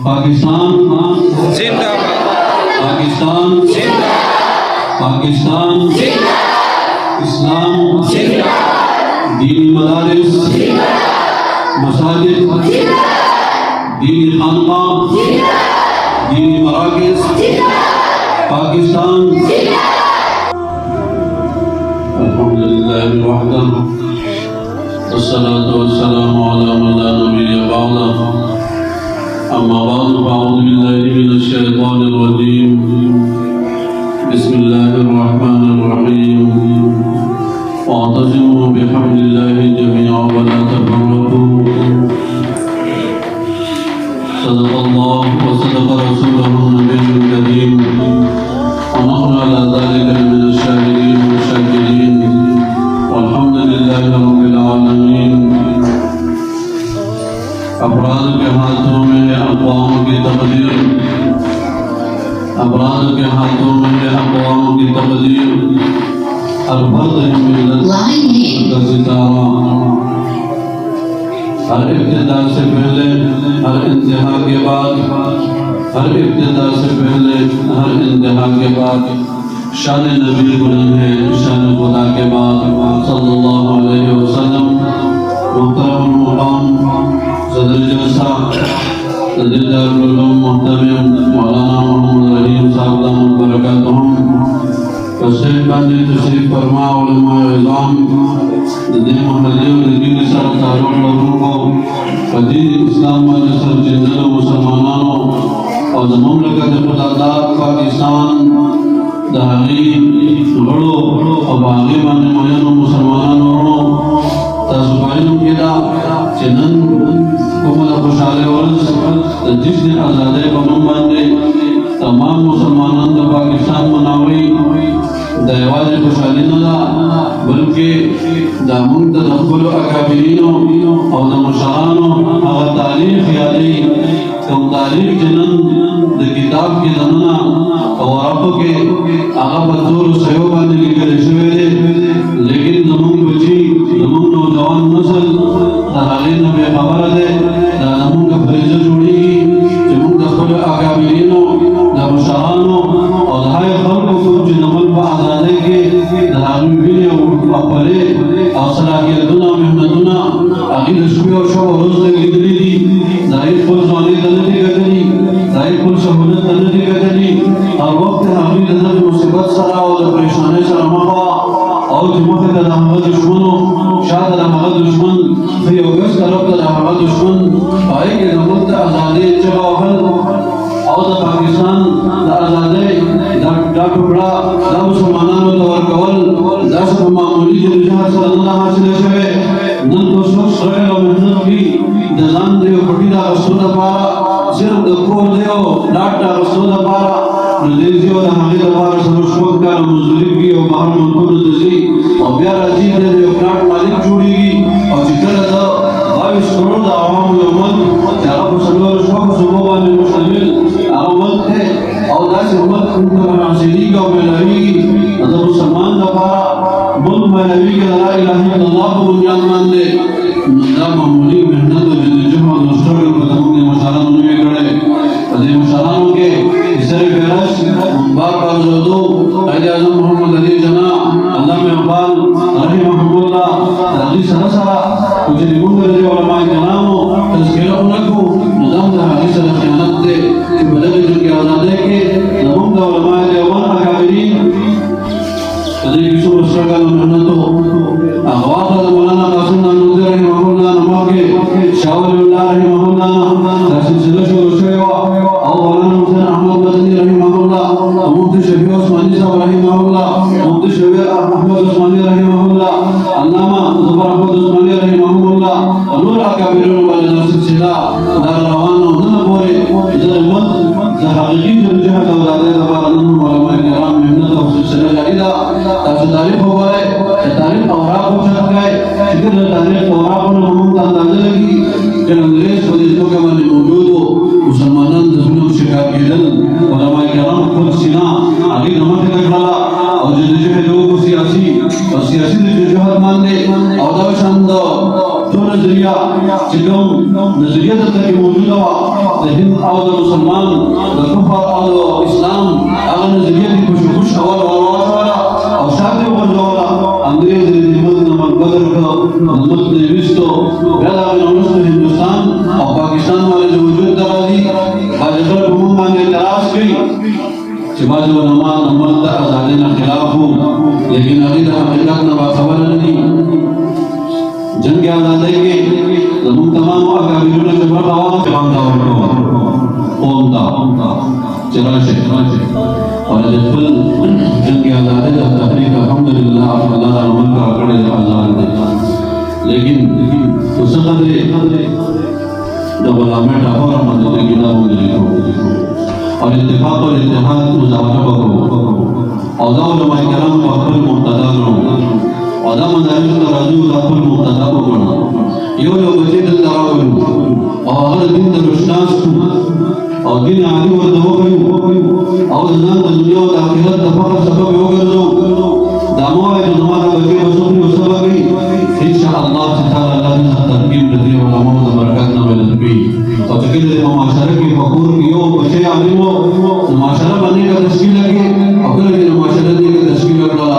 पाकिस्तान जिंदाबाद, पाकिस्तान जिंदाबाद, पाकिस्तान जिंदाबाद, इस्लाम जिंदाबाद, दीनी मदारिस मसाजिद दीनी खानकाह दीनी मराकिज़ पाकिस्तान अल्हम्दुलिल्लाह वहदह वस्सलातु वस्सलामु अला मन ला नबिय्य बअदह अम्मा बाद फ़अऊज़ु बिल्लाहि मिनश शैतानिर रजीम बिस्मिल्लाहिर रहमानिर रहीम वाअतसिमू बिहब्लिल्लाहि जमीअन व ला तफ़र्रक़ू सदक़ल्लाहु व सदक़ रसूलुहु नबियुल करीम व नहनु अला ज़ालिका मिनश शाहिदीन व शाकिरीन वल्हम्दुलिल्लाहि रब्बिल आलमीन। अफराद के हाथों में अक़वाम की तक़दीर, अफराद के हाथों में अक़वाम की तक़दीर, हर फर्द मिल्लत का सितारा, हर इब्तिदा से पहले हर इंतहा के बाद, हर इब्तिदा से पहले हर इंतहा के बाद शान नबी बुलंद है, शान खुदा के बाद सल्लल्लाहु अलैहि वसल्लम। मुहतरम मुक़ाम सदर जलसा सदर दारुल उलूम मुहतरम मौलाना मोहम्मद रहीम साहब दामद बरकातहुम तशरीफ़ानी तशरीफ़ फरमा उलमा इज़ाम दीन महल्ली और दीन सर तारुल लोगों को दीन इस्लाम में सर जिंदलों मुसलमानों और मुमलकत खुदादार पाकिस्तान दहाली बड़ो और बागी माने मयनों मुसलमानों तस्बाइनों के दा चनन कुमला खुशाले वर्ष जिसने आज़ादे बनूं बंदे तमाम मुसलमानों दा पाकिस्तान मनावी दयावाज खुशाली नदा बल्कि दामुन तदख्बुल अकाबिरीनों और नमशानों अगर तारीख यादी कम तारीख जनन द किताब की जनना और आपको के आगा बतौर सहयोगाने लिखे शुरे लेकिन नमून बची नमून नौजवान नस्ल दहाली नबी खबर दे नमून का फरिज़ जोड़ी नमून तदख्बुल अकाबिरीनों नमशानों और हाय खल्क़ को जिनमल आज़ादे के दहाली भी अपरे आसरा के दुना मेहनतुना अगली रश्मी और शब और रोज़ लगी दी जाहिर कुल ज़ानी तनती कतनी जाहिर कुल शहूदत तनती कतनी और वक्त अगली नज़र मुसीबत सरा और परेशानी सरा मवा और जुम्मत का दामद दुश्मनों शाद दामद दुश्मन फिर अगस्त तरफ का दामद दुश्मन भाई के नमक आज़ादी चबावल और पाकिस्तान आज़ादी दा टुकड़ा दा मुसलमानों तवर कवल दा सब मामूली जहाँ सल्लल्लाहु हासिल शवे नन तो सब सरेल और मेहनत की दजान देव पटीला रसूल पारा सिर्फ दकोर देव डाटा रसूल पारा नदेजी और हमारे दरबार सर्वश्रोत का मजदूरी की और बाहर मुल्कों दजी और प्यार अजीब दे देव प्लाट मालिक जोड़ेगी और जितना दा 22 करोड़ आवाम यमन चारा मुसलमान शौक सुबह वाले मुश्तमिल आवाम है और दास उम्मत उनका मनासिरी का मिलावी अदब मुसलमान दफा मुल्क मिलावी के ला इलाहा इल्लल्लाह को बुनियाद मान दे नंदा मामूली मेहनत और जद्दोजहद और दोस्तों के कदमों के मशालों में खड़े अदब मशालों के इस्तर बेरस मुबारक बाज़ोदो कायदे आज़म मोहम्मद अली जना अल्लाह में अब्बाल रहमहुल्लाह अली सरा कुछ निगुन दर्जे उलमा इकरामों तज़किरा उनको निज़ाम दा हदीस दा ख़यानत दे कि बदले जो के आज़ादे के नमूम दा उलमा देवान अकाबिरीन कदे यूसुफ रस्सलाम मेहनतो अगवात मौलाना कासिम नानूदी रहमहुल्लाह नमाके शावलिल्लाह रहमहुल्लाह तासिर सिलशो शेवा और मौलाना हुसैन अहमद मदनी रहमहुल्लाह मुफ्ती शफी उस्मानी साहब रहमहुल्लाह मुफ्ती शफी अहमद उस्मानी रहमहुल्लाह अल्लामा ज़फर अहमद उस्मानी रहमहुल्लाह नूर अकाबिरीन वाले सिलसिला दार रवान और न बोरे इधर मत हकीकी जद्दोजहद और आज़ादी दरबार उलमा किराम मेहनत और सिलसिला जारी था ताकि तारीख हो गए तारीख औराक हो छट गए फिर तारीख औराक ने हम का अंदाजा लगी कि अंग्रेज फरिश्तों के माने मौजूद हो मुसलमानों दुश्मनों शिकार के दल उलमा किराम खुद सीना आगे नमक का खड़ा और जद्दोजहद लोगों को सियासी जद्दोजहद मान दे और दावशांद तो नजरिया चिकम नजरिया तक मौजूद हुआ लेकिन और هذا مسلمان الكفر على الإسلام أغنى نظرية खुश अवल वाला और शादी वाला अंग्रेज रिमोट नमक बदल का नमक नेविस्तो पहला नमक हिंदुस्तान और पाकिस्तान वाले जो वजूद दराजी बाजकर घूम मांगे तलाश की शिवाजी व नमाज नमक ता आजादी ना खिलाफ हूँ लेकिन अभी तक हकीकत ना बाखबर नहीं जंग आजादी के हम तमाम अकाबिरों ने जबर आवाम से बांधा होता चला और जब जंग आजादी का तहरीक अल्हम्दुलिल्लाह अल्लाह का अमल का करे आजाद दे लेकिन उस कदरे जब अलामेट और मदद की ना हो और इत्तेफाक और इत्तेहाद मुजाहरा करो और उलमा किराम को अपने मुक्तदा करो और मदारिस तराजू अपने मुक्तदा को करो यो बच्चे दिल दराव और हर दिन दरुशनास और दिन आदि और दवा करो और जान दुनिया और आखिरत तफाक सबब हो गयो दामो है जो हमारा बच्चे वसूली और सबब इंशाअल्लाह ताला अल्लाह ने तरकीब रदी उलमा और बरकत ना मदद की और तकदीर माशरे की फखूर कियो बच्चे आलिमो माशरा बनने का तशकील लगे अगर ये माशरा दी का तशकील लगा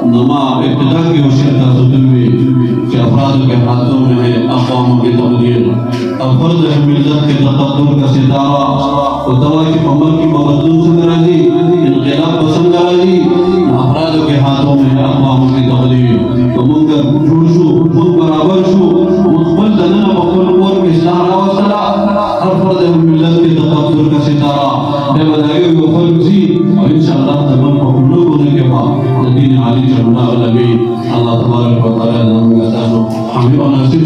नमा इब्तिदा की होशियार का सुतुबी कि अफराद के हाथों में है अक़वाम की तकदीर अफराद है मिल्लत के तकद्दुर का सितारा और दवा की अमल की मबदूल से राजी इनक़िलाब पसंद राजी अफराद के हाथों में है अक़वाम की तकदीर तो मुनकर जुड़शु खुद बराबर शु मुखबल दना बखल और इस्लाह रावसला हर फर्द है मिल्लत के तकद्दुर का सितारा है बधाई को फर्जी और इंशाअल्लाह तमाम को होने के बाद दीन आली चढ़ना लगे अल्लाह तबारक व तआला नाम का हमें और नसीब